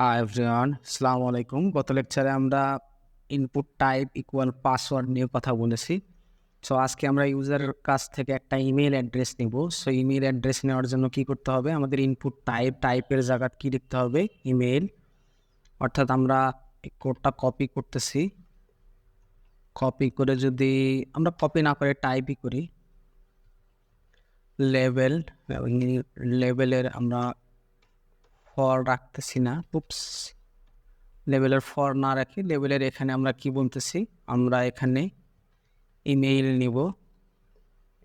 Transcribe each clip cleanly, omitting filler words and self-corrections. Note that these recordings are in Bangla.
হাই এভরিওয়ান, আসসালামু আলাইকুম। গত লেকচারে আমরা ইনপুট টাইপ ইকুয়াল পাসওয়ার্ড নিয়ে কথা বলেছি। সো আজকে আমরা ইউজারের কাছ থেকে একটা ইমেল অ্যাড্রেস নিব। সো ইমেল অ্যাড্রেস নেওয়ার জন্য কি করতে হবে? আমাদের ইনপুট টাইপের জায়গা কি লিখতে হবে? ইমেল। অর্থাৎ আমরা এই কোডটা কপি করতেছি। কপি করে যদি আমরা কপি না করে টাইপই করি, লেভেল লেভেলের আমরা ফর রাখতেছি না। উপস, লেভেলের ফর না রাখি, লেভেলের এখানে আমরা কি বলতেছি? আমরা এখানে ইমেইল নিব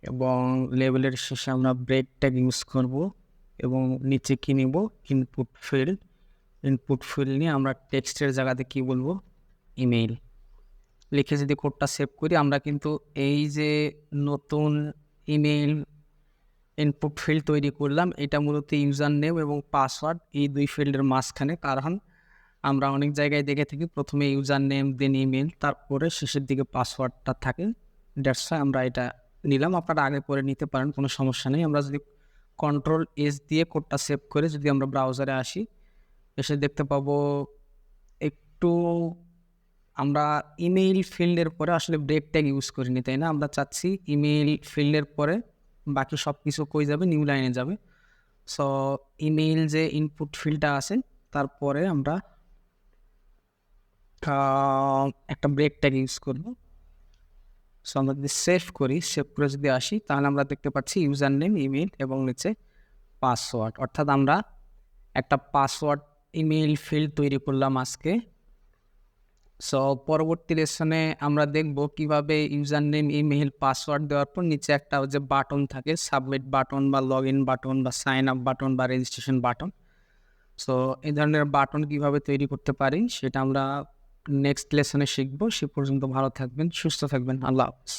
এবং লেভেলের শেষে আমরা ব্রেক ট্যাগ ইউজ করব এবং নিচে কি নিব? Input field. ইনপুট ফিল্ড নিয়ে আমরা টেক্সটের জায়গাতে কি বলবো? ইমেইল লিখে যদি কোডটা সেভ করি, আমরা কিন্তু এই যে নতুন ইমেইল ইনপুট ফিল্ড তৈরি করলাম, এটা মূলত ইউজার নেম এবং পাসওয়ার্ড এই দুই ফিল্ডের মাঝখানে। কারণ আমরা অনেক জায়গায় দেখে থাকি প্রথমে ইউজার নেম দেন ইমেল, তারপরে শেষের দিকে পাসওয়ার্ডটা থাকে। দ্যাটস ওয়াই আমরা এটা নিলাম। আপনারা আগে পরে নিতে পারেন, কোনো সমস্যা নেই। আমরা যদি কন্ট্রোল-S দিয়ে কোডটা সেভ করে যদি আমরা ব্রাউজারে আসি, এসে দেখতে পাবো একটু আমরা ইমেইল ফিল্ডের পরে আসলে ব্রেক ট্যাগ ইউজ করিনি, তাই না? আমরা চাচ্ছি ইমেইল ফিল্ডের পরে বাকি সব কিছু কই যাবে? নিউ লাইনে যাবে। সো ইমেইল যে ইনপুট ফিল্ডটা আছে তারপরে আমরা একটা ব্রেক ট্যাগ ইউজ করব। সো আমরা যদি সেভ করি, সেভ করে যদি আসি, তাহলে আমরা দেখতে পাচ্ছি ইউজার নেম, ইমেল এবং নিচে পাসওয়ার্ড। অর্থাৎ আমরা একটা পাসওয়ার্ড ইমেইল ফিল্ড তৈরি করলাম আজকে। সো পরবর্তী লেসনে আমরা দেখব কিভাবে ইউজার নেম, ইমেইল, পাসওয়ার্ড দেওয়ার পর নিচে একটা যে বাটন থাকে, সাবমিট বাটন বা লগ ইন বাটন বা সাইন আপ বাটন বা রেজিস্ট্রেশন বাটন। সো এই ধরনের বাটন কিভাবে তৈরি করতে পারি সেটা আমরা নেক্সট লেসনে শিখবো। সে পর্যন্ত ভালো থাকবেন, সুস্থ থাকবেন। আল্লাহ হাফেজ।